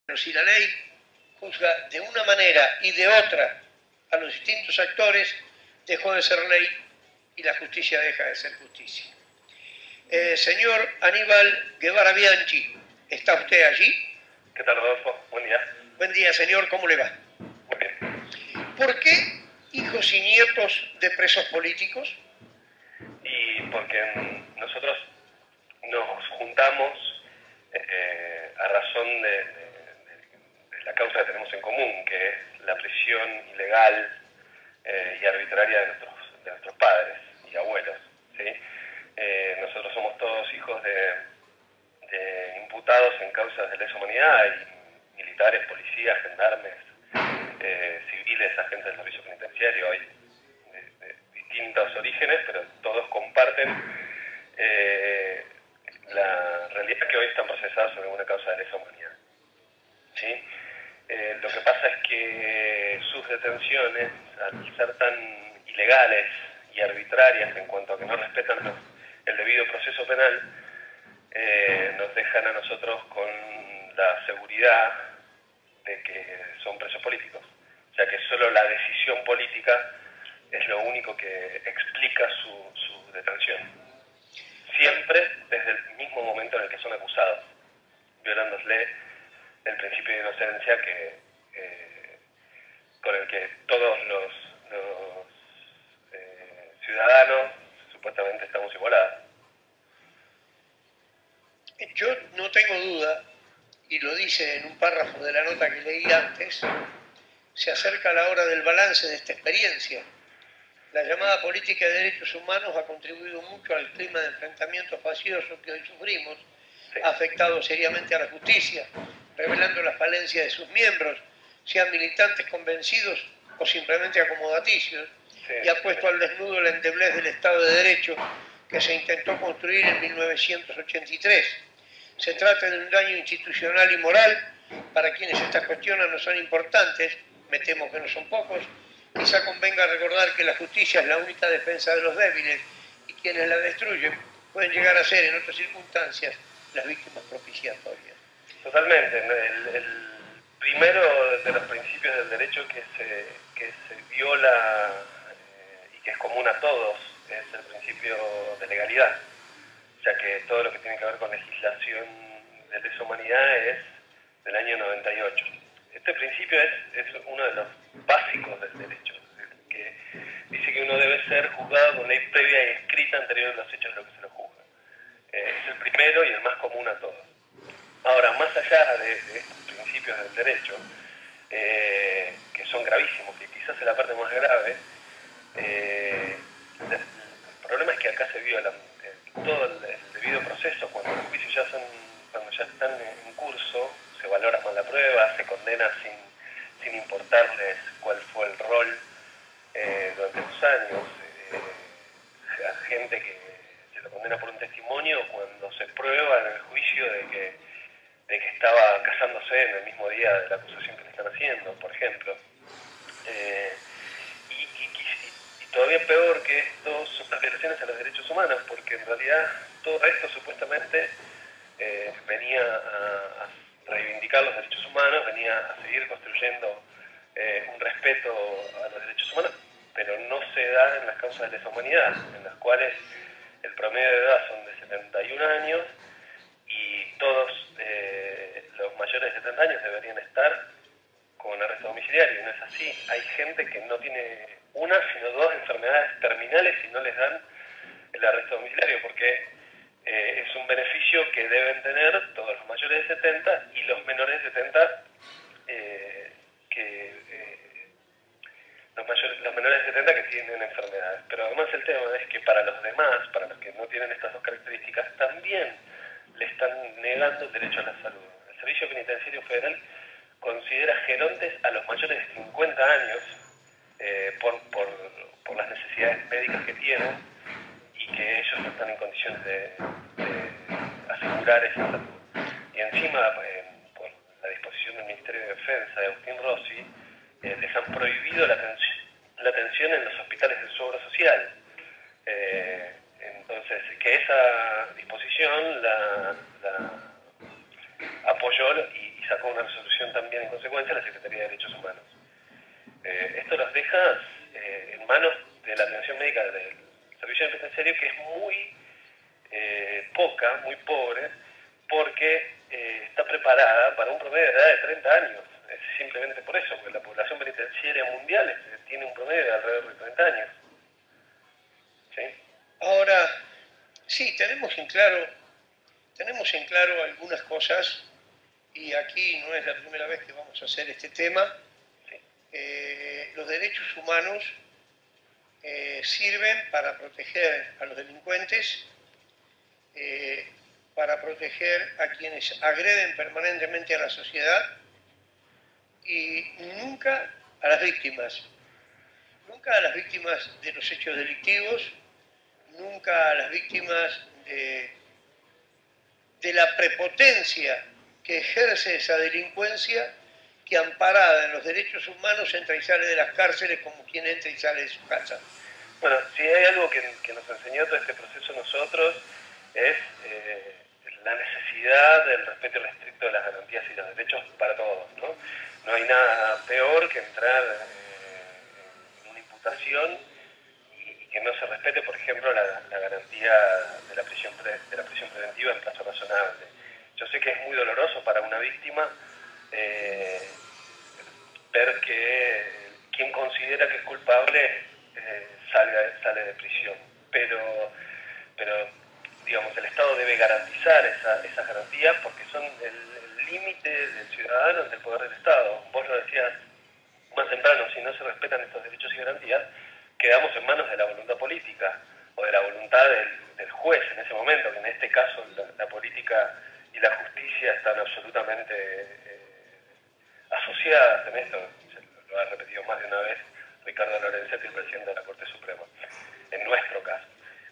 Pero si la ley juzga de una manera y de otra a los distintos actores, dejó de ser ley y la justicia deja de ser justicia. Señor Aníbal Guevara Bianchi, ¿está usted allí? ¿Qué tal, Rodolfo? Buen día. Buen día, señor, ¿cómo le va? Muy bien. ¿Por qué hijos y nietos de presos políticos? Y porque nosotros nos juntamos a razón de la causa que tenemos en común, que es la prisión ilegal y arbitraria de nuestros padres y abuelos, ¿sí? Nosotros somos todos hijos de imputados en causas de lesa humanidad, y militares, policías, gendarmes, civiles, agentes del servicio penitenciario, hay de distintos orígenes, pero todos comparten la realidad que hoy están procesados sobre una causa de lesa humanidad, ¿sí? Lo que pasa es que sus detenciones, al ser tan ilegales y arbitrarias en cuanto a que no respetan el debido proceso penal, nos dejan a nosotros con la seguridad de que son presos políticos. O sea que solo la decisión política es lo único que explica su detención. Siempre desde el mismo momento en el que son acusados, violándose el principio de inocencia con el que todos los ciudadanos supuestamente estamos igualados. Yo no tengo duda, y lo dice en un párrafo de la nota que leí antes, se acerca la hora del balance de esta experiencia. La llamada política de derechos humanos ha contribuido mucho al clima de enfrentamiento facioso que hoy sufrimos, ha afectado seriamente a la justicia, revelando la falencia de sus miembros, sean militantes convencidos o simplemente acomodaticios, y ha puesto al desnudo la endeblez del Estado de Derecho que se intentó construir en 1983. Se trata de un daño institucional y moral para quienes estas cuestiones no son importantes, me temo que no son pocos. Quizá convenga recordar que la justicia es la única defensa de los débiles y quienes la destruyen pueden llegar a ser en otras circunstancias las víctimas propiciatorias. Totalmente. El primero de los principios del derecho que se viola y que es común a todos es el principio de legalidad. O sea que todo lo que tiene que ver con legislación de lesa humanidad es del año 98. Este principio es uno de los básicos del derecho, que dice que uno debe ser juzgado con ley previa y escrita anterior a los hechos de lo que se lo juzga. Es el primero y el más común a todos. Ahora, más allá de estos principios del derecho, que son gravísimos, que quizás es la parte más grave, el problema es que acá se viola todo el debido proceso. Cuando los juicios cuando ya están en curso, se valora mal la prueba, se condena sin importarles cuál fue el rol durante los años. A gente que se lo condena por un testimonio cuando se prueba en el juicio de que estaba casándose en el mismo día de la acusación que le están haciendo, por ejemplo. Y todavía peor que esto son las violaciones a los derechos humanos, porque en realidad todo esto supuestamente venía a reivindicar los derechos humanos, venía a seguir construyendo un respeto a los derechos humanos, pero no se da en las causas de lesa humanidad, en las cuales el promedio de edad son de 71 años y todos los mayores de 70 años deberían estar con arresto domiciliario. No es así. Hay gente que no tiene una, sino dos enfermedades terminales y no les dan el arresto domiciliario, porque es un beneficio que deben tener todos los mayores de 70 y los menores de 70 los menores de 70 que tienen enfermedades. Pero además el tema es que para los demás, para los que no tienen estas dos características, también le están negando el derecho a la salud. El Servicio Penitenciario Federal considera gerontes a los mayores de 50 años por las necesidades médicas que tienen y que ellos no están en condiciones de asegurar esa salud. Y encima, por la disposición del Ministerio de Defensa de Agustín Rossi, les han prohibido la atención en los hospitales de su obra social. Entonces, que esa disposición la apoyó y sacó una resolución también en consecuencia la Secretaría de Derechos Humanos. Esto los deja en manos de la atención médica del servicio penitenciario, que es muy poca, muy pobre, porque está preparada para un promedio de edad de 30 años. Es simplemente por eso, porque la población penitenciaria mundial tiene un promedio de alrededor de 30 años. ¿Sí? Ahora, sí, tenemos en claro algunas cosas, y aquí no es la primera vez que vamos a hacer este tema. Sí. Los derechos humanos sirven para proteger a los delincuentes, para proteger a quienes agreden permanentemente a la sociedad, y nunca a las víctimas. Nunca a las víctimas de los hechos delictivos, nunca a las víctimas de la prepotencia que ejerce esa delincuencia, que amparada en los derechos humanos entra y sale de las cárceles como quien entra y sale de su casa. Bueno, si hay algo que nos enseñó todo este proceso a nosotros es la necesidad del respeto irrestricto de las garantías y los derechos para todos, ¿no? No hay nada peor que entrar en una imputación y que no se respete, por ejemplo, la garantía de la prisión preventiva en plazo razonable. Yo sé que es muy doloroso para una víctima ver que quien considera que es culpable sale de prisión, pero digamos, el Estado debe garantizar esas garantías porque son el límite del ciudadano ante el poder del Estado. Vos lo decías más temprano, si no se respetan estos derechos y garantías, quedamos en manos de la voluntad política o de la voluntad del juez en ese momento, que en este caso la política y la justicia están absolutamente asociadas en esto. Lo ha repetido más de una vez Ricardo Lorenzetti, el presidente de la Corte Suprema, en nuestro caso.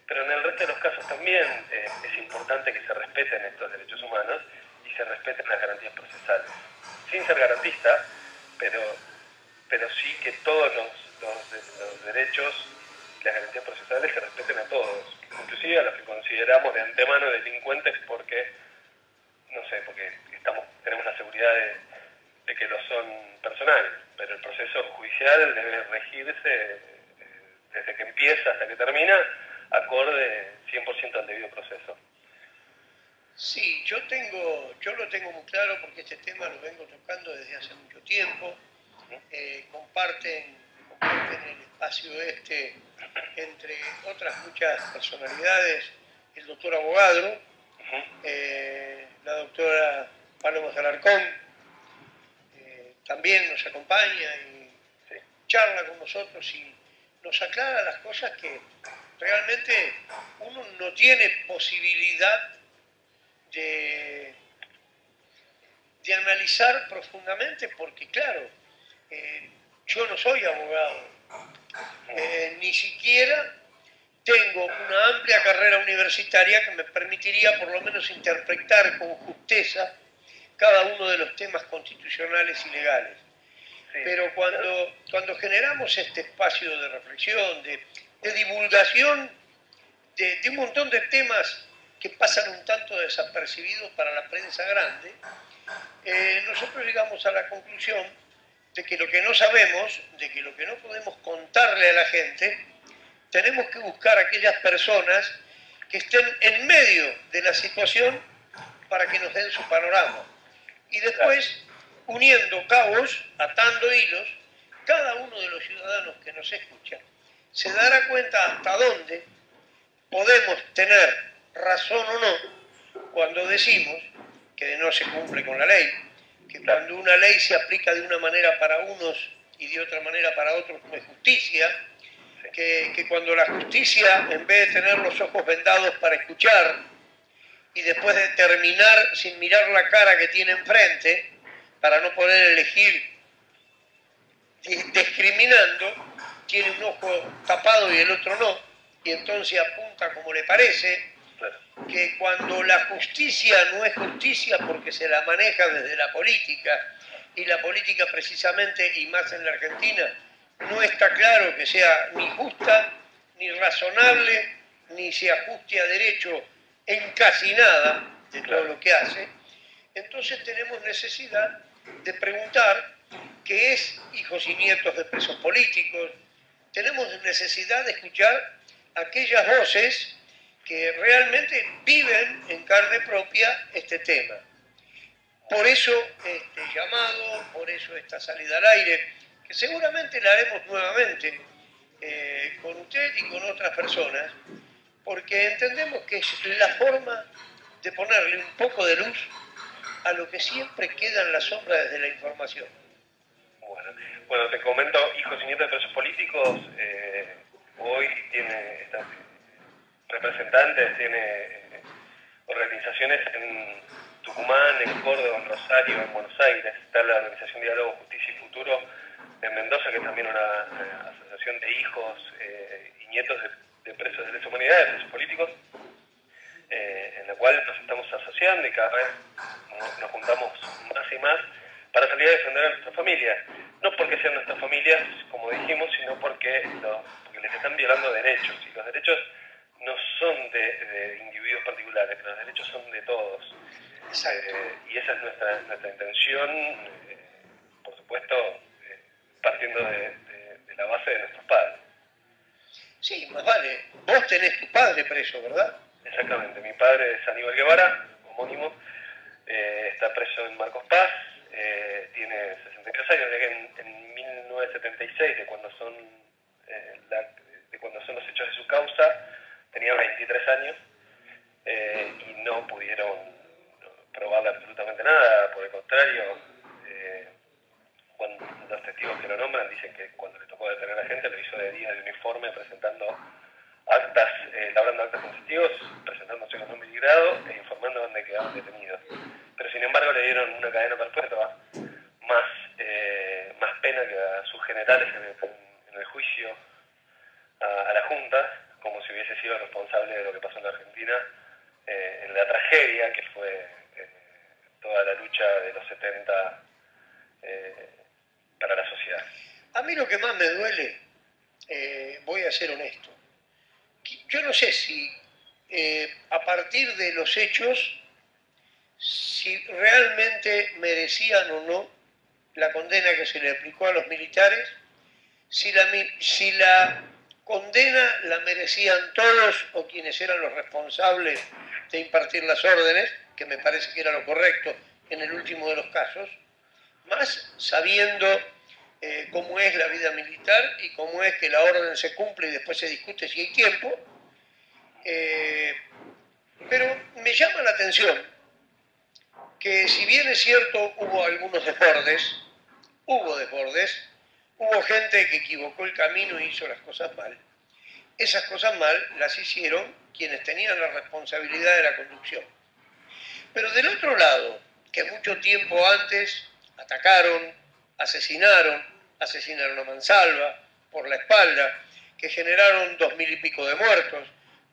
Pero en el resto de los casos también es importante que se respeten estos derechos humanos y se respeten las garantías procesales. Sin ser garantista, pero sí que todos los derechos y las garantías procesales se respeten a todos, inclusive a los que consideramos de antemano delincuentes porque tenemos la seguridad de que lo son personales, pero el proceso judicial debe regirse desde que empieza hasta que termina acorde 100% al debido proceso. Sí, yo lo tengo muy claro porque este tema lo vengo tocando desde hace mucho tiempo. Comparten el espacio entre otras muchas personalidades, el doctor Abogadro, la doctora Paloma Alarcón, también nos acompaña y charla con nosotros y nos aclara las cosas que realmente uno no tiene posibilidad de analizar profundamente porque, claro, yo no soy abogado, ni siquiera tengo una amplia carrera universitaria que me permitiría por lo menos interpretar con justeza cada uno de los temas constitucionales y legales. Sí. Pero cuando generamos este espacio de reflexión, de divulgación de un montón de temas que pasan un tanto desapercibidos para la prensa grande, nosotros llegamos a la conclusión de que lo que no sabemos, de que lo que no podemos contarle a la gente, tenemos que buscar a aquellas personas que estén en medio de la situación para que nos den su panorama. Y después, uniendo cabos, atando hilos, cada uno de los ciudadanos que nos escucha se dará cuenta hasta dónde podemos tener razón o no cuando decimos que no se cumple con la ley, que cuando una ley se aplica de una manera para unos y de otra manera para otros no es justicia, que cuando la justicia, en vez de tener los ojos vendados para escuchar y después de terminar sin mirar la cara que tiene enfrente, para no poder elegir discriminando, tiene un ojo tapado y el otro no, y entonces apunta como le parece, que cuando la justicia no es justicia porque se la maneja desde la política, y la política precisamente, y más en la Argentina, no está claro que sea ni justa, ni razonable, ni se ajuste a derecho en casi nada de todo lo que hace, entonces tenemos necesidad de preguntar qué es hijos y nietos de presos políticos. Tenemos necesidad de escuchar aquellas voces que realmente viven en carne propia este tema. Por eso este llamado, por eso esta salida al aire, que seguramente la haremos nuevamente con usted y con otras personas, porque entendemos que es la forma de ponerle un poco de luz a lo que siempre queda en la sombra desde la información. Bueno, te comento, Hijos y Nietos de Presos Políticos hoy tiene representantes, tiene organizaciones en Tucumán, en Córdoba, en Rosario, en Buenos Aires. Está la organización Diálogo, Justicia y Futuro en Mendoza, que es también una asociación de hijos y nietos de presos de lesa humanidad, de presos políticos, en la cual nos estamos asociando y cada vez nos juntamos más y más para salir a defender a nuestras familias. No porque sean nuestras familias, como dijimos, sino porque les están violando derechos. Y los derechos no son de individuos particulares, los derechos son de todos. Y esa es nuestra intención, por supuesto, partiendo de la base de nuestros padres. Sí, más vale. Vos tenés tu padre preso, ¿verdad? Exactamente. Mi padre es Aníbal Guevara, homónimo, está preso en Marcos Paz, tiene 63 años, ya que en 1976, de cuando son los hechos de su causa, tenía 23 años y no pudieron probarle absolutamente nada. Por el contrario, cuando los testigos que lo nombran dicen que cuando le tocó detener a la gente lo hizo de día de uniforme, presentando actas, labrando actas con testigos, presentándose con nombre y grado e informando dónde quedaban detenidos. Pero sin embargo le dieron una cadena perpetua, más pena que a sus generales en el juicio a la Junta, como si hubiese sido responsable de lo que pasó en la Argentina, en la tragedia que fue toda la lucha de los 70 para la sociedad. A mí lo que más me duele, voy a ser honesto, yo no sé si a partir de los hechos, si realmente merecían o no la condena que se le aplicó a los militares, si la condena la merecían todos o quienes eran los responsables de impartir las órdenes, que me parece que era lo correcto en el último de los casos, más sabiendo cómo es la vida militar y cómo es que la orden se cumple y después se discute si hay tiempo. Pero me llama la atención que, si bien es cierto, hubo algunos desbordes, hubo gente que equivocó el camino e hizo las cosas mal. Esas cosas mal las hicieron quienes tenían la responsabilidad de la conducción. Pero del otro lado, que mucho tiempo antes atacaron, asesinaron a mansalva por la espalda, que generaron 2000 y pico de muertos,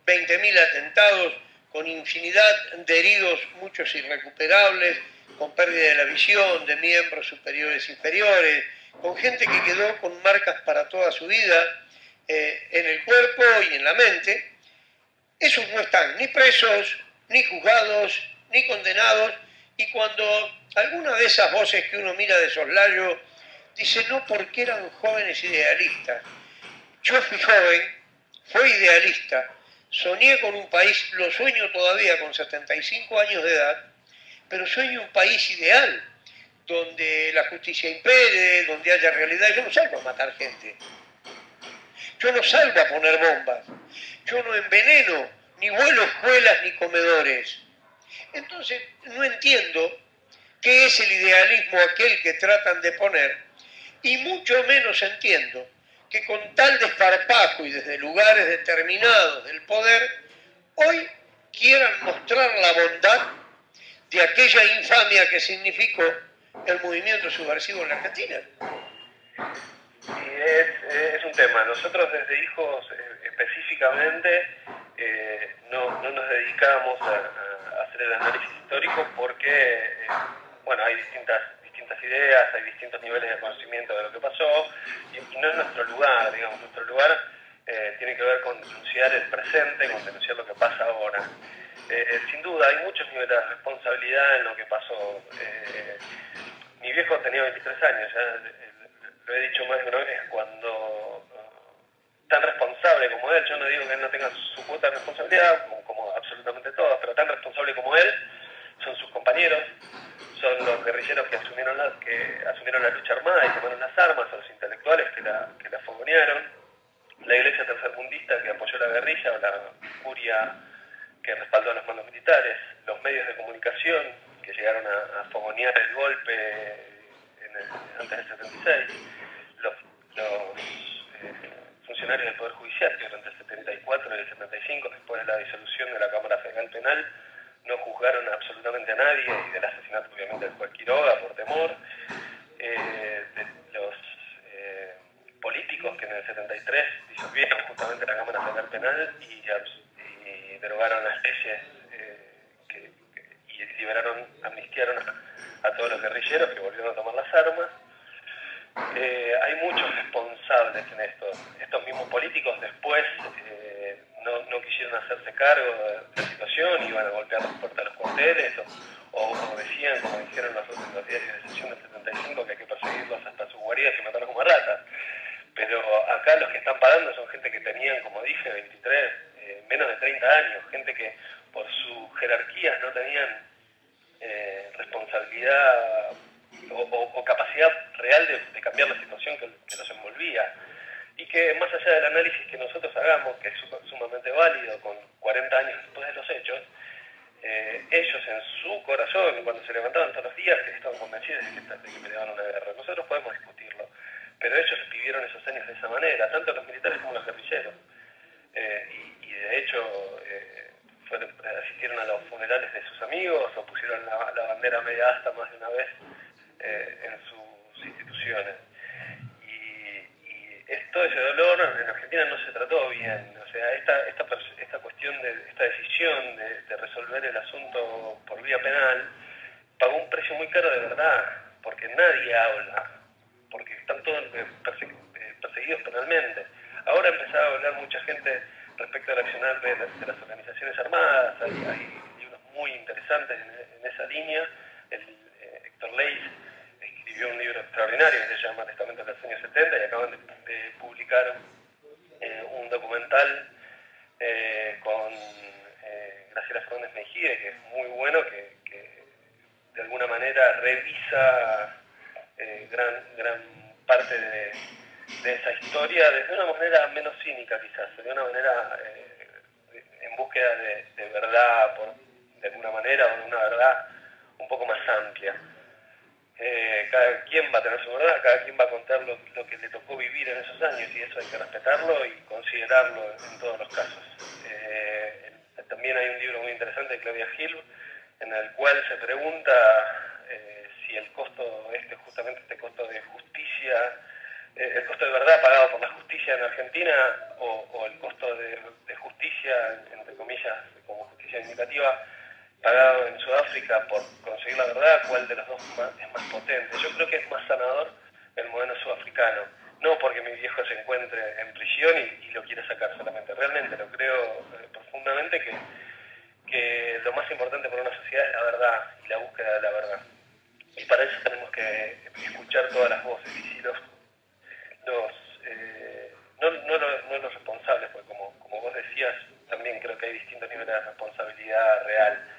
20.000 atentados, con infinidad de heridos, muchos irrecuperables, con pérdida de la visión, de miembros superiores e inferiores, con gente que quedó con marcas para toda su vida en el cuerpo y en la mente. Esos no están ni presos, ni juzgados, ni condenados, y cuando alguna de esas voces que uno mira de soslayo dice no, porque eran jóvenes idealistas. Yo fui joven, fui idealista, soñé con un país, lo sueño todavía con 75 años de edad, pero sueño un país ideal, donde la justicia impere, donde haya realidad. Yo no salgo a matar gente, yo no salgo a poner bombas, yo no enveneno, ni vuelo escuelas ni comedores. Entonces no entiendo qué es el idealismo aquel que tratan de poner, y mucho menos entiendo que con tal desparpajo y desde lugares determinados del poder, hoy quieran mostrar la bondad de aquella infamia que significó el movimiento subversivo en la Argentina. Y es un tema. Nosotros desde Hijos específicamente no nos dedicamos a hacer el análisis histórico porque bueno, hay distintas ideas, hay distintos niveles de conocimiento de lo que pasó y no es nuestro lugar, digamos. Nuestro lugar tiene que ver con denunciar el presente, con denunciar lo que pasa ahora. Sin duda hay muchos niveles de responsabilidad en lo que pasó. Mi viejo tenía 23 años, ya lo he dicho más de una vez, cuando tan responsable como él, yo no digo que él no tenga su cuota de responsabilidad, como absolutamente todos, pero tan responsable como él, son sus compañeros, son los guerrilleros que asumieron la lucha armada y tomaron las armas, o los intelectuales que la fogonearon, la iglesia tercermundista que apoyó la guerrilla, o la curia que respaldó a los mandos militares, los medios de comunicación que llegaron a fogonear el golpe antes del 76, los funcionarios del Poder Judicial que durante el 74 y el 75, después de la disolución de la Cámara Federal Penal, no juzgaron absolutamente a nadie, y del asesinato obviamente del juez Quiroga por temor, de los políticos que en el 73 disolvieron justamente la Cámara Federal Penal y derogaron las leyes y amnistiaron a todos los guerrilleros que volvieron a tomar las armas. Hay muchos responsables en esto. Estos mismos políticos después no quisieron hacerse cargo de la situación, iban a golpear las puertas de los cuarteles o decían, como dijeron los diarios de sesión del 75, que hay que perseguirlos hasta sus guaridas y matarlos como ratas. Pero acá los que están pagando son gente que tenían, como dije, 23, menos de 30 años, gente que por sus jerarquías no tenían responsabilidad o capacidad real de cambiar la situación que los envolvía, y que más allá del análisis que nosotros hagamos, que es sumamente válido con 40 años después de los hechos, ellos en su corazón, cuando se levantaban todos los días, que estaban convencidos de que peleaban una guerra. Nosotros podemos discutirlo, pero ellos vivieron esos años de esa manera, tanto los militares como los guerrilleros, y de hecho asistieron a los funerales de sus amigos o pusieron la bandera media asta más de una vez en sus instituciones. Y todo ese dolor en Argentina no se trató bien. O sea, esta cuestión esta decisión de resolver el asunto por vía penal pagó un precio muy caro de verdad, porque nadie habla, porque están todos perseguidos penalmente. Ahora empezaba a hablar mucha gente respecto al accionar de las organizaciones armadas. Hay libros muy interesantes en esa línea. Héctor Leis escribió un libro extraordinario que se llama Testamento de los años 70, y acaban de publicar un documental con Graciela Fernández Mejide, que es muy bueno, que de alguna manera revisa gran parte de esa historia desde una manera menos cínica, quizás, de una manera en búsqueda de verdad, de alguna manera, o de una verdad un poco más amplia. Cada quien va a tener su verdad, cada quien va a contar lo que le tocó vivir en esos años, y eso hay que respetarlo y considerarlo en todos los casos. También hay un libro muy interesante de Claudia Gil, en el cual se pregunta si el costo, justamente este costo de justicia, el costo de verdad pagado por la justicia en Argentina, o el costo de justicia, entre comillas, como justicia indicativa, pagado en Sudáfrica por conseguir la verdad, ¿cuál de los dos es más potente? Yo creo que es más sanador el modelo sudafricano, no porque mi viejo se encuentre en prisión y lo quiera sacar solamente. Realmente lo creo profundamente que lo más importante para una sociedad es la verdad y la búsqueda de la verdad. Y para eso tenemos que escuchar todas las voces, y si no los responsables, porque como vos decías, también creo que hay distintos niveles de responsabilidad real,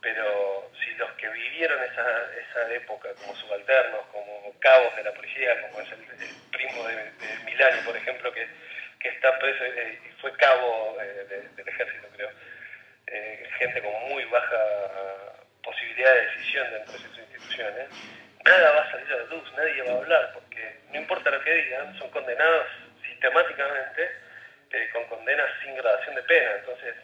pero si los que vivieron esa época como subalternos, como cabos de la policía, como es el primo de Milani, por ejemplo, que está preso y fue cabo del ejército, creo, gente con muy baja posibilidad de decisión dentro de sus instituciones, nada va a salir a la luz, nadie va a hablar, porque no importa lo que digan, son condenados sistemáticamente con condenas sin gradación de pena. Entonces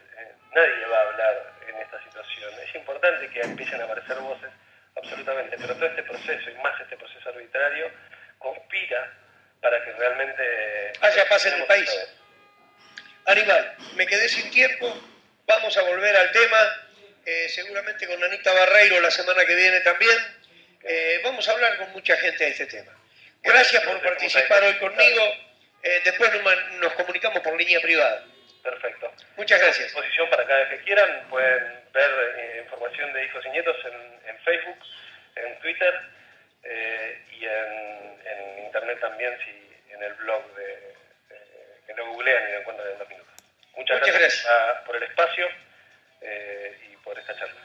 nadie va a hablar en esta situación. Es importante que empiecen a aparecer voces, absolutamente, pero todo este proceso, y más este proceso arbitrario, conspira para que realmente haya paz en el país. Aníbal, me quedé sin tiempo, vamos a volver al tema, seguramente con Anita Barreiro la semana que viene también. Vamos a hablar con mucha gente de este tema. Gracias por participar hoy conmigo. Después nos comunicamos por línea privada. Perfecto. Muchas gracias. A disposición para cada vez que quieran. Pueden ver información de Hijos y Nietos en Facebook, en Twitter, y en internet también, en el blog que lo googlean y lo encuentran en 2 minutos. Muchas gracias por el espacio y por esta charla.